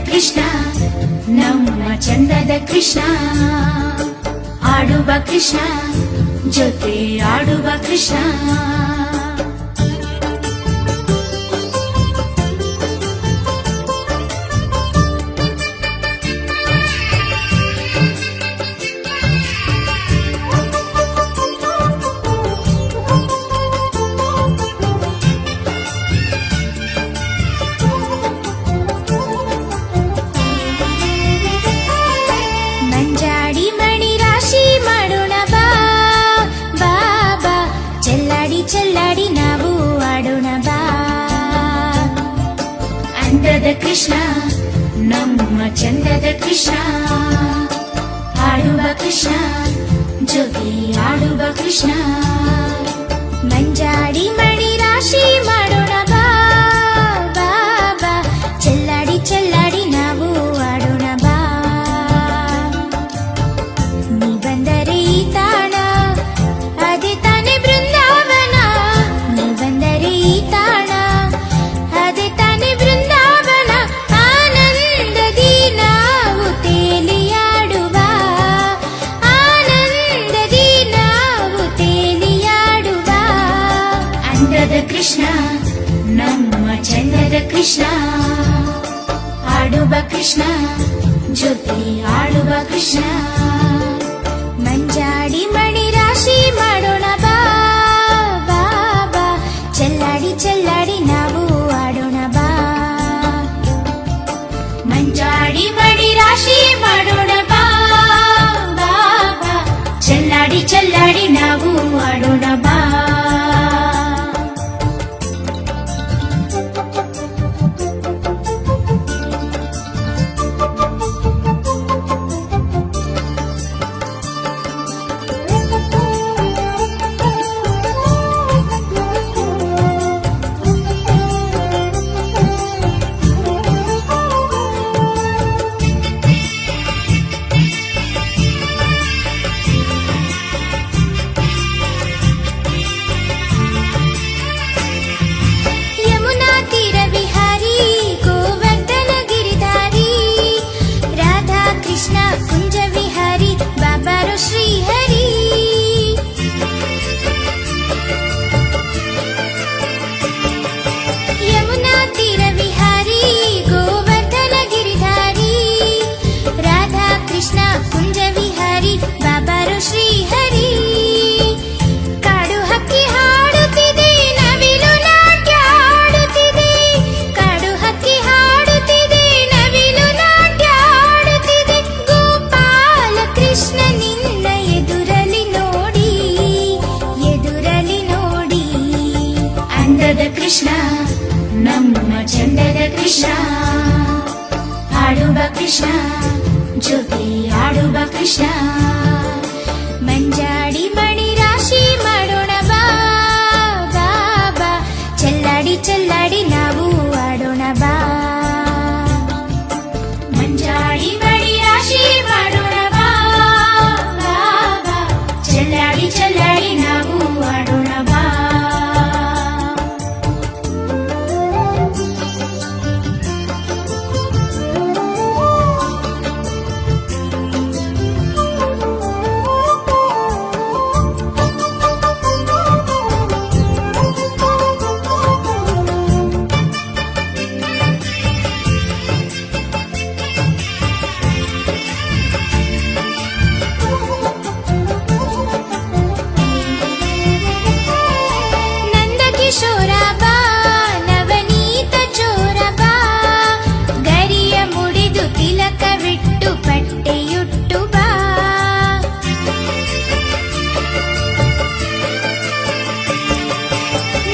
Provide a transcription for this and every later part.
ಕೃಷ್ಣ ನಮ್ಮ ಚಂದದ ಕೃಷ್ಣ ಆಡುವ ಕೃಷ್ಣ ಜೊತೆ ಆಡುವ ಕೃಷ್ಣ ಚೆಲ್ಲಾಡಿ ನಾವು ಆಡೋಣ ಬಾ ಅಂದದ ಕೃಷ್ಣ ನಮ್ಮ ಚಂದದ ಕೃಷ್ಣ ಆಡುವ ಕೃಷ್ಣ ಜೊತೆ ಆಡುವ ಕೃಷ್ಣ ಮಂಜಾಡಿ ಮಣಿ ರಾಶಿ ಮಾಡೋಣ ಬಾ ಬಾ ಬಾ ಚೆಲ್ಲಾಡಿ ಚೆಲ್ಲಾಡಿ ನಾವು ಆಡೋಣ ಬಾ ನೀ ಬಂದರೆ ಈ ತಾಣ ಅದೇ ತಾನೆ ಬೃಂದಾವನ ನೀ ಬಂದರೆ ಈ ತಾಣ ಅದೇ ತಾನೆ ಬೃಂದಾವನ ಆನಂದದಿ ನಾವು ತೇಲಿಯಾಡುವ ಆನಂದದಿ ನಾವು ತೇಲಿಯಾಡುವ ಅಂದದ ಕೃಷ್ಣ ನಮ್ಮ ಚಂದದ ಕೃಷ್ಣ ಆಡುವ ಕೃಷ್ಣ ಜೊತೆ ಆಡುವ ಕೃಷ್ಣ ಮಂಜಾಡಿ ಮಣಿ ರಾಶಿ ಮಾಡೋಣ ಬಾ ಬಾ ಬಾ ಚೆಲ್ಲಾಡಿ ಚೆಲ್ಲಾಡಿ ನಾವು ಆಡೋಣ ಬಾ ಮಂಜಾಡಿ ಮಣಿ ರಾಶಿ ಮಾಡೋಣ ಬಾ ಬಾ ಬಾ ಚೆಲ್ಲಾಡಿ ಚೆಲ್ಲಾಡಿ ನಾವು ಆಡೋಣ ಬಾ ಯಮುನಾ ತೀರ ವಿಹಾರಿ ಗೋವರ್ಧನ ಗಿರಿಧಾರಿ ರಾಧಾ ಕೃಷ್ಣ ಕುಂಜ ವಿಹಾರಿ ಬಾಬಾರೋ ಶ್ರೀಹರಿ ಯಮುನಾ ತೀರ ವಿಹಾರಿ ಗೋವರ್ಧನ ಗಿರಿಧಾರಿ ರಾಧಾ ಕೃಷ್ಣ ಕುಂಜ ವಿಹಾರಿ ಬಾಬಾರೋ ಶ್ರೀಹರಿ ಕಾಡು ಹಕ್ಕಿ ಹಾಡುತ್ತಿದೆ ನವಿಲು ನಾಟ್ಯ ಆಡುತ್ತಿದೆ ಕಾಡು ಹಕ್ಕಿ ಹಾಡುತ್ತಿದೆ ನವಿಲು ನಾಟ್ಯ ಆಡುತ್ತಿದೆ ಗೋಪಾಲ ಕೃಷ್ಣ ನಿನ್ನ ಎದುರಲಿ ನೋಡಿ ಅಂದದ ಕೃಷ್ಣ ನಮ್ಮ ಚಂದದ ಕೃಷ್ಣ ಆಡುವ ಕೃಷ್ಣ ಜೊತೆ ಆಡುವ ಕೃಷ್ಣ ಮಂಜಾಡಿ ಮಣಿ ರಾಶಿ ಮಾಡೋಣ ಬಾ ಬಾ ಬಾ ಚೆಲ್ಲಾಡಿ ಚೆಲ್ಲಾಡಿ ನಾವು ಆಡೋಣ ಬಾ ಮಂಜಾಡಿ ಮಣಿ ರಾಶಿ ಮಾಡೋಣ ಬಾ ಬಾ ಬಾ ಚೆಲ್ಲಾಡಿ ಚೆಲ್ಲಾಡಿ ನಾವು ಆಡೋಣ ಬಾ ನಂದ ಕಿಶೋರ ಬಾ ನವನೀತ ಚೋರ ಬಾ ಗರಿಯ ಮುಡಿದು ತಿಲಕವಿಟ್ಟು ಪಟ್ಟೆಯುಟ್ಟು ಬಾ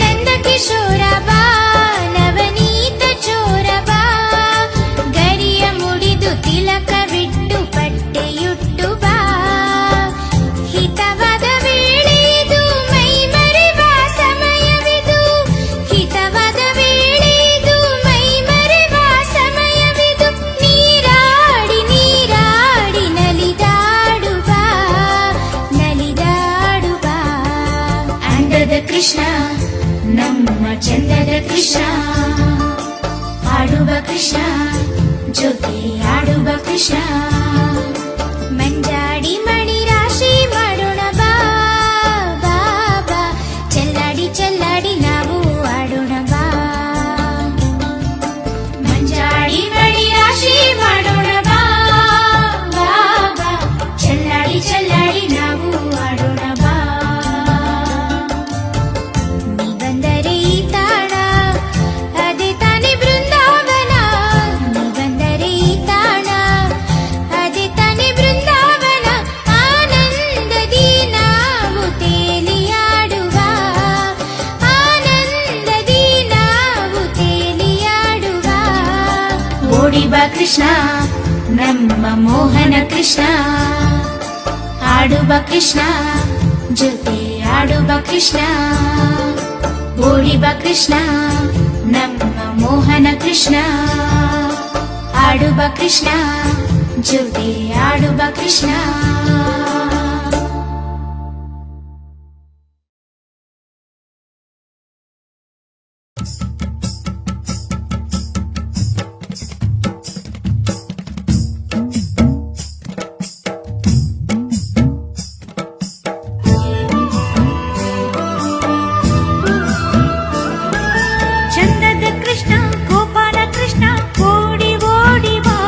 ನಂದ ಕಿಶೋರ ಬಾ ನವನೀತ ಚೋರ ಬಾ ಗರಿಯ ಮುಡಿದು ತಿಲಕವಿಟ್ಟು ಪಟ್ಟೆಯುಟ್ಟು ಬಾ ಹಿತವಾದ ವೇಳೆದು ಮೈ ಮರೆವ ಸಮಯವಿದು ಹಿತವಾದ ವೇಳೆದು ಮೈ ಮರೆವ ಸಮಯವಿದು ನೀರಾಡಿ ನೀರಾಡಿ ನಲಿದಾಡುವ ನಲಿದಾಡುವ ಅಂದದ ಕೃಷ್ಣ ನಮ್ಮ ಚಂದದ ಕೃಷ್ಣ ಆಡುವ ಕೃಷ್ಣ ಜೊತೆ ಆಡುವ ಕೃಷ್ಣ. ಮಂಜಾಡಿ ಮಣಿ ರಾಶಿ ಮಾಡೋಣ ಬಾ ಬಾ ಬಾ, ಚೆಲ್ಲಾಡಿ ಚೆಲ್ಲಾಡಿ ನಾವು ಆಡೋಣ ಬಾ. ಮಂಜಾಡಿ ಮಣಿ ರಾಶಿ ಮಾಡೋಣ ಬಾ ಬಾ ಬಾ, ಚೆಲ್ಲಾಡಿ ಚೆಲ್ಲಾಡಿ ನಾವು ಆಡೋಣ ಬಾ. ನೀ ಬಂದರೆ ಈ ತಾಣ ಅದೇ ತಾನೇ ಬೃಂದಾವನ, ನೀ ಬಂದರೆ ಈ ತಾಣ ಅದೇ ತಾನೇ ಬೃಂದಾವನ. ಆನಂದದಿ ನಾವು ತೇಲಿಯಾಡುವ, ಆನಂದದಿ ನಾವು ತೇಲಿಯಾಡುವ. ಓಡಿ ಬಾ ಕೃಷ್ಣ ನಮ್ಮ ಮೋಹನ ಕೃಷ್ಣ, ಆಡುವ ಕೃಷ್ಣ ಜೊತೆ ಆಡುವ ಕೃಷ್ಣ. ಓಡಿ ಬಾ ಕೃಷ್ಣ ನಮ್ಮ ಮೋಹನ ಕೃಷ್ಣ, ಆಡುವ ಕೃಷ್ಣ ಜೊತೆ ಆಡುವ ಕೃಷ್ಣ. ಚಂದದ ಕೃಷ್ಣ ಗೋಪಾಲ ಕೃಷ್ಣ ಓಡಿ ಓಡಿ ಬಾ,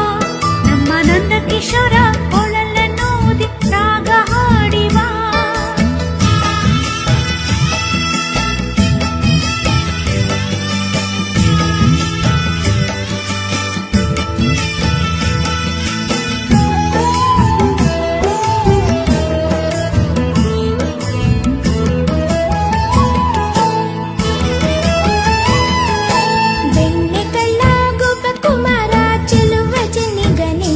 ನಮ್ಮ ನಂದ ಕಿಶೋರ ಕೊಳಲನ್ನೂದಿ ರಾಗ ಹಾಡಿ ಬಾ. ಬೆಣ್ಣೆ ಕಳ್ಳ ಗೋಪಕುಮಾರ ಚೆಲುವ ಚೆನ್ನಿಗನೇ,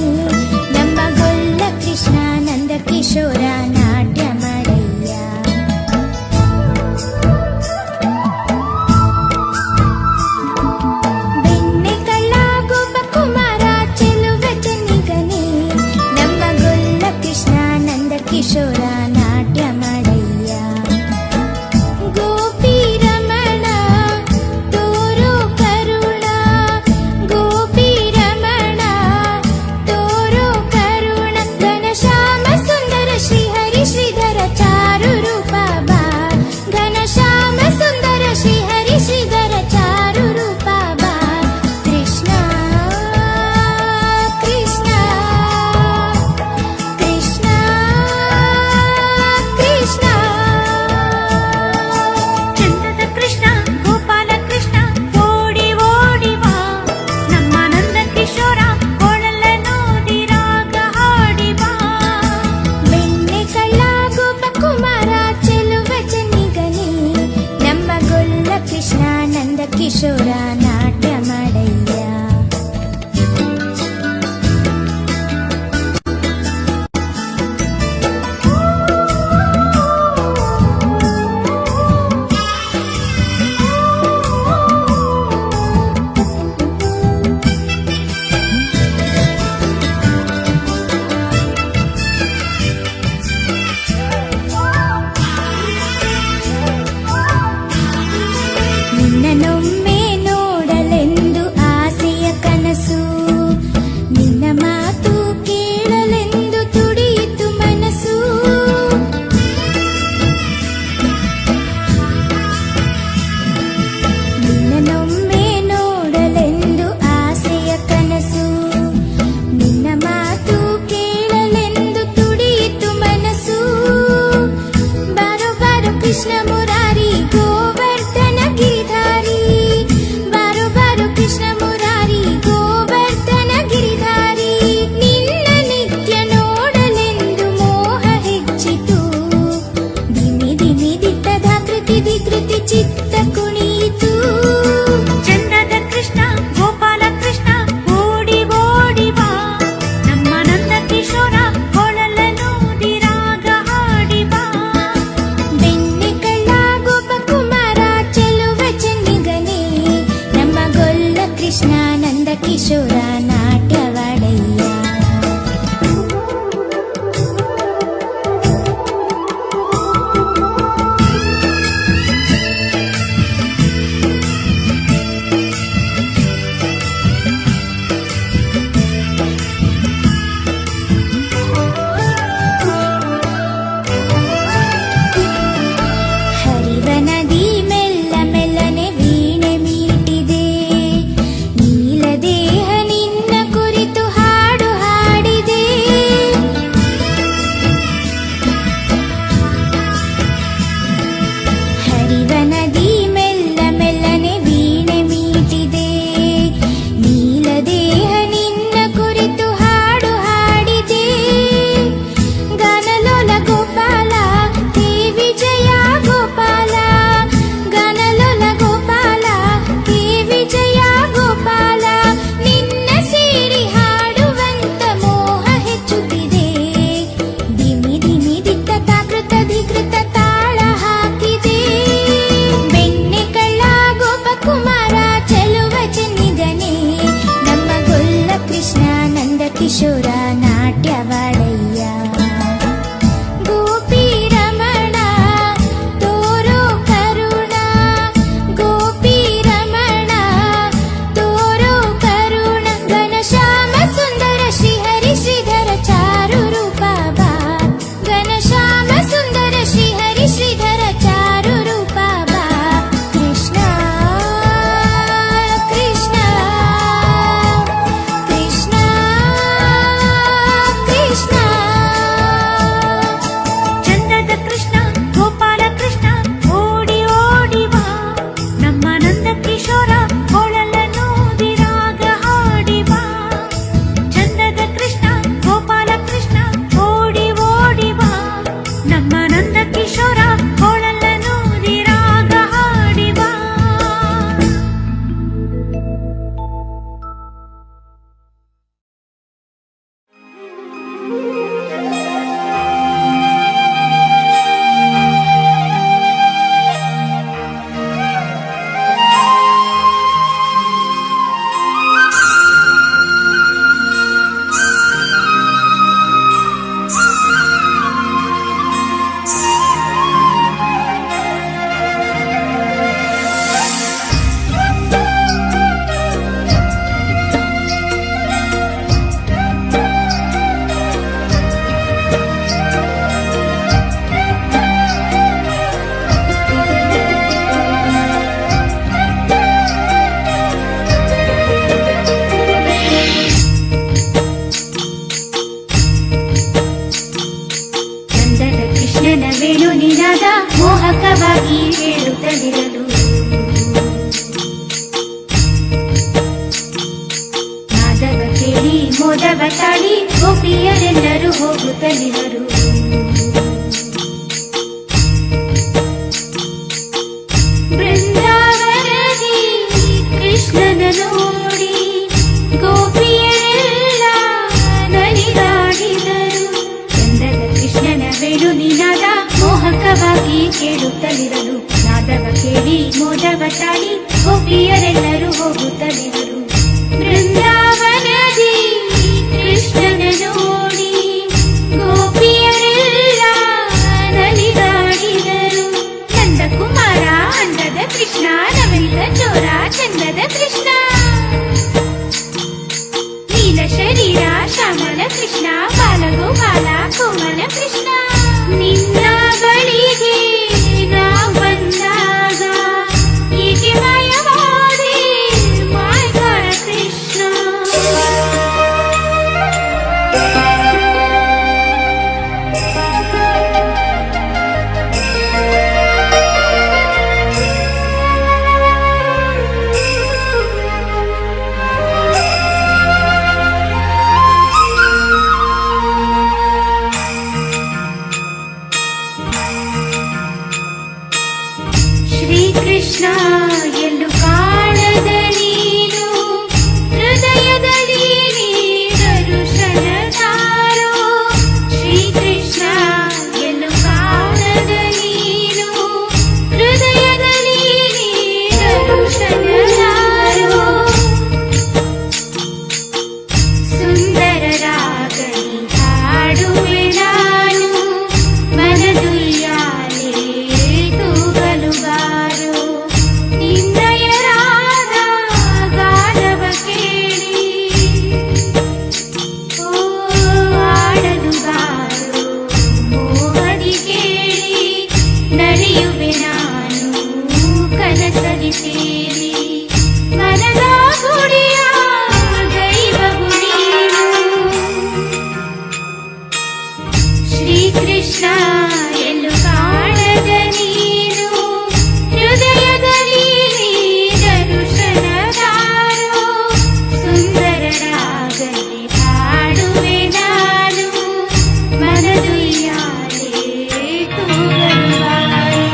ನಮ್ಮ ಗೊಲ್ಲ ಕೃಷ್ಣ ನಂದ ಕಿಶೋರ ನಾಟ್ಯ ಮಾಡಯ್ಯ. ಬೆಣ್ಣೆ ಕಳ್ಳ ಗೋಪಕುಮಾರ ಚೆಲುವ ಚೆನ್ನಿಗನೇ, ನಮ್ಮ ಗೊಲ್ಲ ಕೃಷ್ಣ ನಂದ ಕಿಶೋರ ನಾಟ್ಯ ಮಾಡಯ್ಯ. ಗೋಪಿ ರಮಣ ತೋರೋ ಕರುಣ, ಗೋಪಿ ರಮಣ ತೋರೋ ಕರುಣ. ಘನಶ್ಯಾಮ ಸುಂದರ ಶ್ರೀಹರಿ ಶ್ರೀಧರ ಚಾರು ರೂಪ ಬಾ, ಘನಶ್ಯಾಮ ಸುಂದರ ಶ್ರೀಹರಿ ಶ್ರೀಧರ ಚಾರು ರೂಪ ಬಾ. ಕೃಷ್ಣ ಕೃಷ್ಣ ಕೃಷ್ಣ ಕೃಷ್ಣ. ಚಂದದ ಕೃಷ್ಣ ಗೋಪಾಲ ಕೃಷ್ಣ ಓಡಿ ಓಡಿ ಬಾ, ನಮ್ಮ ನಂದ ಕಿಶೋರ ಕೊಳಲನ್ನೂದಿ ರಾಗ ಹಾಡಿ ಬಾ. ಬೆಣ್ಣೆ ಕಳ್ಳ ಗೋಪಕುಮಾರ ಚೆಲುವ ಚೆನ್ನಿಗನೇ, ನಮ್ಮ ಗೊಲ್ಲ ಕೃಷ್ಣ ನಂದ ಕಿಶೋರ ನಾಟ್ಯ ಮಾಡಯ್ಯ. ನಿನ್ನನೊಮ್ಮೆ ನೋಡಲೆಂದು ಆಸೆಯ ಕನಸು, ನಿನ್ನ ಮಾತು ಕೇಳಲೆಂದು ತುಡಿಯಿತು ಮನಸ್ಸು. ನಿನ್ನನೊಮ್ಮೆ ನೋಡಲೆಂದು ಆಸೆಯ ಕನಸು, ನಿನ್ನ ಮಾತು ಕೇಳಲೆಂದು ತುಡಿಯಿತು ಮನಸ್ಸು. ಬಾರೋ ಬಾರೋ ಕೃಷ್ಣ ಮುರಾರಿ ಗೋವರ್ಧನ ಗಿರಿಧಾರಿ, ಬಾರೋ ಬಾರೋ ಕೃಷ್ಣ ಮುರಾರಿ ಗೋವರ್ಧನ ಗಿರಿಧಾರಿ. ನಿನ್ನ ನಿತ್ಯ ನೋಡಲೆಂದು ಮೋಹ ಹೆಚ್ಚಿತು, ಧಿಮಿ ಧಿಮಿ ದಿಟ್ಟದ ಕೃತಿ ದಿಕೃತಿ ಚಿತ್ತ ಕುಣಿಯಿತು. ಚಂದದ ಕೃಷ್ಣ ಗೋಪಾಲ ಕೃಷ್ಣ ಓಡಿ ಓಡಿ ಬಾ, ನಮ್ಮ ನಂದ ಕಿಶೋರ ಕೊಳಲನ್ನೂದಿ ರಾಗ ಹಾಡಿ ಬಾ. ಬೆಣ್ಣೆ ಕಳ್ಳ ಗೋಪಕುಮಾರ ಚೆಲುವ ಚೆನ್ನಿಗನೇ, ನಮ್ಮ ಗೊಲ್ಲ ಕೃಷ್ಣ ನಂದ ಕಿಶೋರ ನಾಟ್ಯವಾಡಯ್ಯ. ನಿನಾದ ಮೋಹಕವಾಗಿ ಹೇಳುತ್ತಲಿರಲು ನಾದವ ಕೇಳಿ ಮೋದವ ತಾಳಿ ಗೋಪಿಯರೆಲ್ಲರೂ ಹೋಗುತ್ತಲಿರರು ಬೃಂದಾವನದಿ ಕೃಷ್ಣನ ನೋಡಿ ಗೋಪಿಯರೆಲ್ಲ ನಲಿದಾಡಿದರು ಚಂದದ ಕೃಷ್ಣನ ವೇಣು ನಿನಾದ ಮೋಹಕವಾಗಿ ಕೇಳುತ್ತಲಿರಲು ನಾದವ ಕೇಳಿ ಮೋದವ ತಾಳಿ ಗೋಪಿಯರೆಲ್ಲರೂ ಹೋಗುತ್ತಲಿರರು ಬೃಂದಾವನದಿ ಕೃಷ್ಣನ ನೋಡಿ ಗೋಪಿಯರೆಲ್ಲ ನಲಿದಾಡಿದರು ನಂದಕುಮಾರ ಅಂದದ ಕೃಷ್ಣ ನವನಿತ ಚೋರ ಚಂದದ ಕೃಷ್ಣ ನೀಲ ಶರೀರ ಶ್ಯಾಮಲ ಕೃಷ್ಣ ಬಾಲಗೋಪಾಲ ಕೋಮಲ ಕೃಷ್ಣ ನಿನ್ನ ಬಳಿಗೆ ನಾ ಬಂದಾಗ ಹೀಗೆ ಮಾಯವಾದೆ ಮಾಯಗಾರ ಕೃಷ್ಣ ಶ್ರೀಕೃಷ್ಣ ಎಲ್ಲೂ ಕಾಣದ ನೀನು ಹೃದಯದಲ್ಲಿ ದರ್ಶನ ತಾರೋ ಶ್ರೀಕೃಷ್ಣ ಎಲ್ಲೂ ಕಾಣದ ನೀನು ಹೃದಯದಲ್ಲಿ ದರ್ಶನ ತಾರೋ ಸುಂದರ ರಾಗಲಿ ಹಾಡುವೆ ನಾನು ಮನದುಯ್ಯಾಲೆ ತೂಗಲುಗಾರು ನಿನ್ನಯರಾದ ಗಾನವ ಕೇಳಿ ಓ ಆಡಲುಗಾರು ಮೋಹದಿ ಕೇಳಿ ನಡೆಯುವೆ ನಾನು ಕನಸಲಿ ಸೇರಿ ಮನದ ಗುಡಿಯ ದೈವವು ನೀನು ಶ್ರೀಕೃಷ್ಣ ಎಲ್ಲೂ ಕಾಣದ ನೀನು ಹೃದಯದಲ್ಲಿ ದರ್ಶನ ತಾರೋ ಸುಂದರ ರಾಗಲಿ ಹಾಡುವೆ ನಾನು ಮನದುಯ್ಯಾಲೆ ತೂಗಲುಗಾರು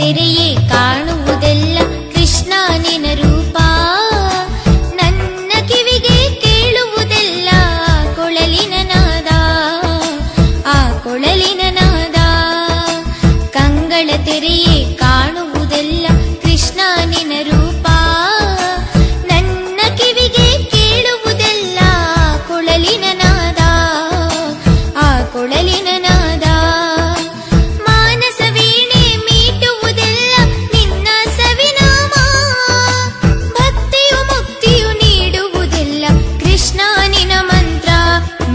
ತೆರೆಯೇ ಕಾಣುವುದೆಲ್ಲ ಕೃಷ್ಣ ನಿನ ರೂಪ. ನನ್ನ ಕಿವಿಗೆ ಕೇಳುವುದೆಲ್ಲ ಕೊಳಲಿನ ನಾದ, ಆ ಕೊಳಲಿನ ನಾದ. ಕಂಗಳ ತೆರೆಯೇ ಕಾಣುವುದೆಲ್ಲ ಕೃಷ್ಣ ನಿನ ರೂಪ. ನನ್ನ ಕಿವಿಗೆ ಕೇಳುವುದೆಲ್ಲ ಕೊಳಲಿನ ನಾದ, ಆ ಕೊಳಲಿನ ನಾದ. ಮಾನಸ ವೀಣೆ ಮೀಟುವುದೆಲ್ಲ ನಿನ್ನ ಸವಿನಾಮ. ಭಕ್ತಿಯು ಮುಕ್ತಿಯು ನೀಡುವುದೆಲ್ಲ ಕೃಷ್ಣ ನಿನ ಮಂತ್ರ,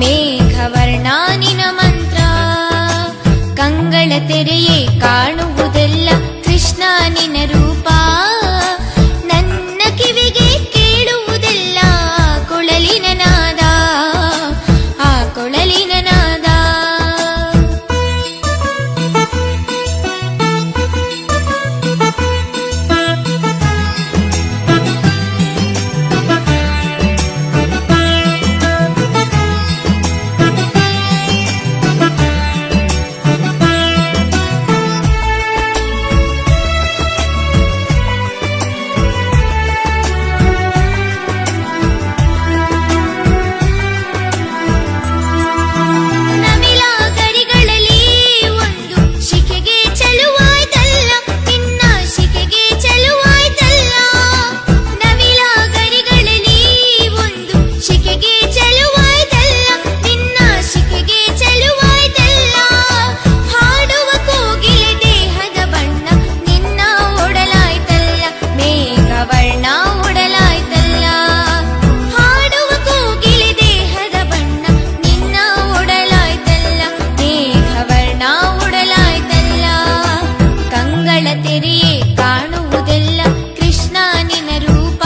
ಮೇಘವರ್ಣ ನಿನ ಮಂತ್ರ. ಕಂಗಳ ತೆರೆಯೇ ಕಾಣುವುದೆಲ್ಲ ಕೃಷ್ಣ ನಿನ ರೂಪ. ನನ್ನ ಕಿವಿಗೆ ಕೇಳುವುದೆಲ್ಲ ಕೊಳಲಿನ ನಾದ, ಆ ಕೊಳಲಿನ ನಾದ. ನವಿಲಾಗರಿಗಳಲ್ಲಿ ಒಂದು ಶಿಖೆಗೆ ಚೆಲುವಾಯ್ತಲ್ಲ, ನಿನ್ನ ಶಿಖೆಗೆ ಚೆಲುವಾಯ್ತಲ್ಲ. ನವಿಲಾಗರಿಗಳಲ್ಲಿ ಒಂದು ಶಿಖೆಗೆ ಚೆಲುವಾಯ್ತಲ್ಲ, ನಿನ್ನ ಶಿಖೆಗೆ ಚೆಲುವಾಯ್ತಲ್ಲ. ಹಾಡುವ ಕೋಗಿಲೆ ದೇಹದ ಬಣ್ಣ ನಿನ್ನ ಒಡಲಾಯ್ತಲ್ಲ, ಮೇಘವರ್ಣ ಒಡಲಾಯ್ತಲ್ಲ. ಹಾಡುವ ಕೋಗಿಲೆ ದೇಹದ ಬಣ್ಣ ನಿನ್ನ ಒಡಲಾಯ್ತಲ್ಲ, ಮೇಘವರ್ಣ ಒಡಲಾಯ್ತಲ್ಲ. ಕಂಗಳ ತೆರೆಯೇ ಕಾಣುವುದೆಲ್ಲ ಕೃಷ್ಣ ನಿನ ರೂಪ.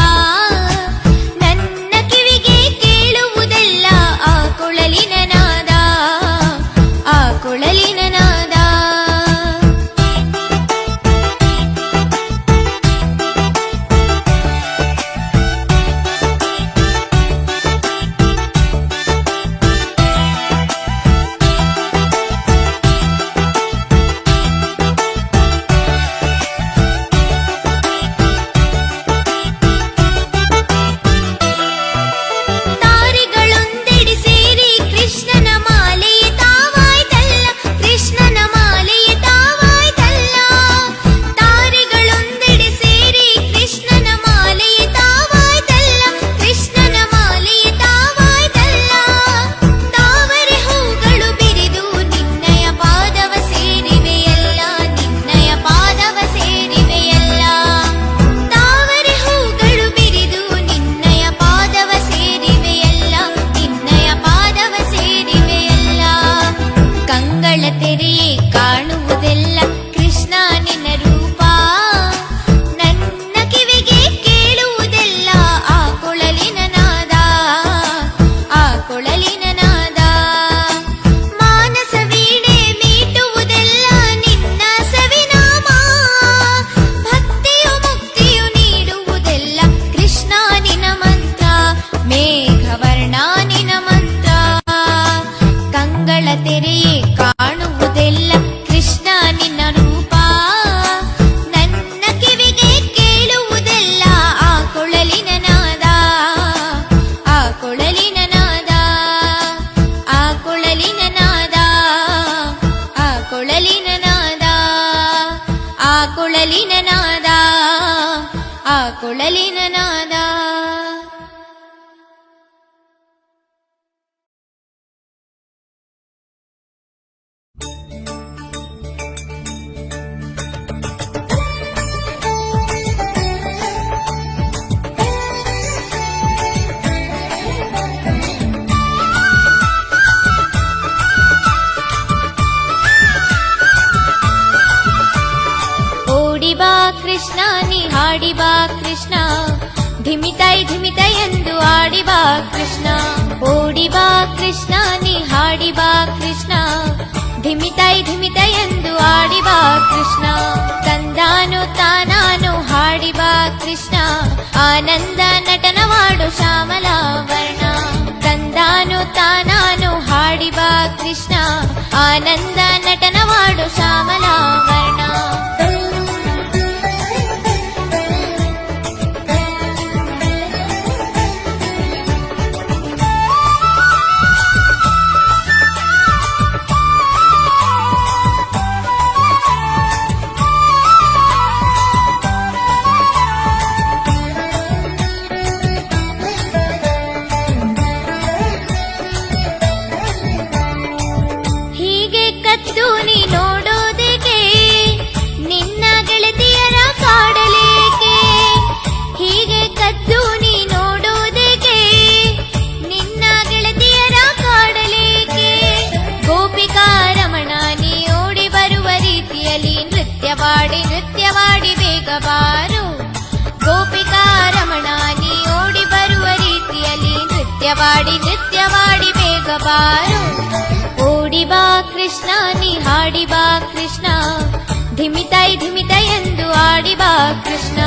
ನನ್ನ ಕಿವಿಗೆ ಕೇಳುವುದೆಲ್ಲ ಆ ಕೊಳಲಿನ ನಾದ, ಆ ಕೊಳಲಿನ ನಾದ. ತಾರಿಗಳೊಂದೆಡೆ ಸೇರಿ ಕೃಷ್ಣನ ಮಾಲೆಯೇ ತಾವಾಯ್ತಲ್ಲ, ಕೃಷ್ಣನ ಮಾಲೆಯೇ ತಾವಾಯ್ತಲ್ಲ. ತಾರಿಗಳೊಂದೆಡೆ ಸೇರಿ ಕೃಷ್ಣನ ಮಾಲೆಯೇ ತಾವಾಯ್ತಲ್ಲ, ಕೃಷ್ಣನ ಮಾಲೆಯೇ ತಾವಾಯ್ತಲ್ಲ. ತಾವರೆ ಹೂಗಳು ಬಿರಿದು ನಿನ್ನಯ ಪಾದವ ಸೇರಿವೆಯಲ್ಲ, ನಿನ್ನಯ ಪಾದವ ಸೇರಿವೆಯಲ್ಲ. ತಾವರೆ ಹೂಗಳು ಬಿರಿದು ನಿನ್ನಯ ಪಾದವ ಸೇರಿವೆಯಲ್ಲ, ನಿನ್ನಯ ಪಾದವ ಸೇರಿವೆಯಲ್ಲ. ಕಂಗಳ ತೆರೆಯೇ ಕಾಣುವುದೆಲ್ಲ ಕೃಷ್ಣ ನಿನ ರೂಪ. ನನ್ನ ಕಿವಿಗೆ ಕೇಳುವುದೆಲ್ಲ ಆ ಕೊಳಲಿನ ನಾದ, ಆ ಕೊಳಲಿನ ನಾದ. ಮಾನಸ ವೀಣೆ ಮೀಟುವುದೆಲ್ಲ ನಿನ್ನ ಸವಿನಾಮ. ಭಕ್ತಿಯು ಮುಕ್ತಿಯು ನೀಡುವುದೆಲ್ಲ ಕೃಷ್ಣ ನಿನ ಮಂತ್ರ, ಮೇಘವರ್ಣ ನಿನ ಮಂತ್ರ. ಕಂಗಳ ತೆರೆಯೇ ಕಾಣುವುದೆಲ್ಲ ಕೃಷ್ಣ ನಿನ್ನ ರೂಪ. ನನ್ನ ಕಿವಿಗೆ ಕೇಳುವುದೆಲ್ಲ ಆ ಕೊಳಲಿನ ನಾದ, ಆ ಕೊಳಲಿನ ನಾದ, ಆ ಕೊಳಲಿನ ನಾದ, ಆ ಕೊಳಲಿನ ನಾದ, ಆ ಕೊಳಲಿನ ನಾದ, ಆ ಕೊಳಲಿನ ನಾದ. ಓಡಿ ಬಾ ಕೃಷ್ಣ ನೀ ಹಾಡಿ ಬಾ ಕೃಷ್ಣ, ಧಿಮಿತೈ ಧಿಮಿತೈ ಎಂದು ಆಡಿ ಬಾ ಕೃಷ್ಣ. ಓಡಿ ಬಾ ಕೃಷ್ಣ ನೀ ಹಾಡಿ ಬಾ ಕೃಷ್ಣ, ಧಿಮಿತೈ ಧಿಮಿತೈ ಎಂದು ಆಡಿ ಬಾ ಕೃಷ್ಣ. ತಂದಾನು ತಾನಾನು ಹಾಡಿ ಬಾ ಕೃಷ್ಣ, ಆನಂದ ನಟನವಾಡು ಶ್ಯಾಮಲಾವರ್ಣ. ತಂದಾನು ತಾನಾನು ಹಾಡಿ ಬಾ ಕೃಷ್ಣ, ಆನಂದ ನಟನವಾಡು ಶ್ಯಾಮಲಾವರ್ಣ. ನೃತ್ಯವಾಡಿ ಬೇಗ ಬಾರು ಗೋಪಿಕಾ ರಮಣ ನೀ ಓಡಿ ಬರುವ ರೀತಿಯಲ್ಲಿ ನೃತ್ಯವಾಡಿ ಬೇಗ ಬಾರು ಓಡಿ ಬಾ ಕೃಷ್ಣ ನೀ ಹಾಡಿ ಬಾ ಕೃಷ್ಣ ಧಿಮಿತೈ ಎಂದು ಆಡಿ ಬಾ ಕೃಷ್ಣ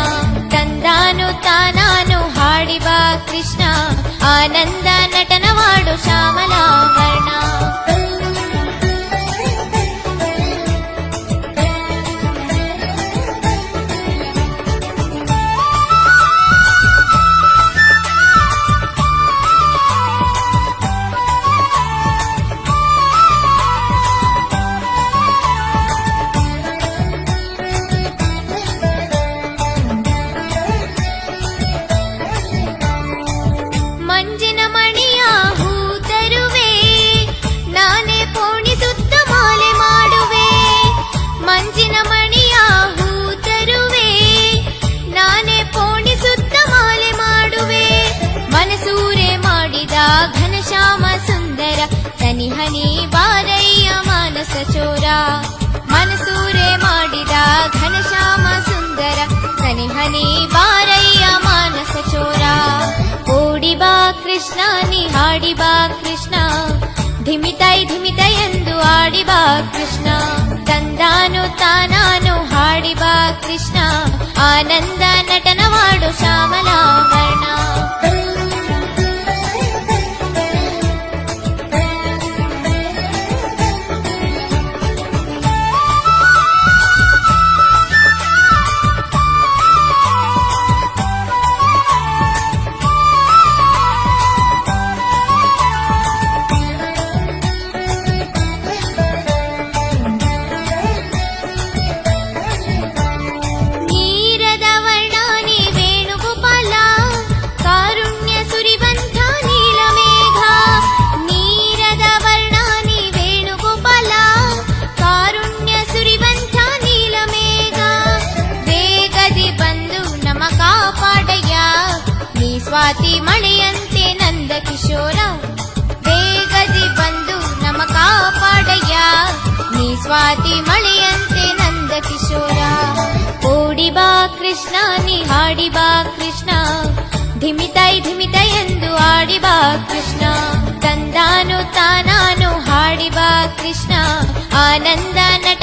ತಂದಾನು ತಾನಾನು ಹಾಡಿ ಬಾ ಕೃಷ್ಣ ಆನಂದ ನಟನವಾಡು ಶ್ಯಾಮಲಾವರ್ಣ ಮಂಜಿನ ಮಣಿಯ ಹೂ ತರುವೆ ನಾನೇ ಪೋಣಿಸುತ್ತ ಮಾಲೆ ಮಾಡುವೆ ಮಂಜಿನ ಮಣಿಯ ಹೂ ತರುವೆ ನಾನೇ ಪೋಣಿಸುತ್ತ ಮಾಲೆ ಮಾಡುವೆ ಮನಸೂರೆ ಮಾಡಿದ ಘನಶ್ಯಾಮ ಸುಂದರ ಸನಿಹನಿ ಬಾರಯ್ಯ ಮಾನಸ ಚೋರ ಮನಸೂರೆ ಮಾಡಿದ ಘನಶ್ಯಾಮ ಸುಂದರ ಸನಿಹನಿ ಬಾರಯ್ಯ ಮಾನಸ ಚೋರ ಓಡಿ ಬಾ ಕೃಷ್ಣ ನೀ ಹಾಡಿ ಬಾ ಕೃಷ್ಣ ಧಿಮಿತೈ ಎಂದು ಆಡಿ ಬಾ ಕೃಷ್ಣ ತಂದಾನು ತಾನಾನು ಹಾಡಿ ಬಾ ಕೃಷ್ಣ ಆನಂದ ನಟನವಾಡು ಶ್ಯಾಮಲಾವರ್ಣ ನೀರದ ವರ್ಣಾನಿ ವೇಣುಗೋಪಾಲ ಕಾರುಣ್ಯ ಸುರಿವಂತ ನೀಲಮೇಘ ನೀರದ ವರ್ಣಾನಿ ವೇಣುಗೋಪಾಲ ಕಾರುಣ್ಯ ಸುರಿವಂತ ನೀಲಮೇಘ ವೇಗದಿ ಬಂದು ನಮ ಕಾಪಾಡಯ್ಯ ನೀ ಸ್ವಾತಿ ಮಳೆಯಂತೆ ನಂದ ಕಿಶೋರ ವೇಗದಿ ಬಂದು ನಮ ಕಾಪಾಡಯ್ಯ ನೀ ಸ್ವಾತಿ ಮಳೆಯಂತೆ ನಂದ ಕಿಶೋರ ಓಡಿ ಬಾ ಕೃಷ್ಣ ನೀ ಹಾಡಿ ಬಾ ಕೃಷ್ಣ ಧಿಮಿತೈ ಎಂದು ಆಡಿ ಬಾ ಕೃಷ್ಣ ತಂದಾನು ತಾನಾನು ಹಾಡಿ ಬಾ ಕೃಷ್ಣ ಆನಂದ ನಟ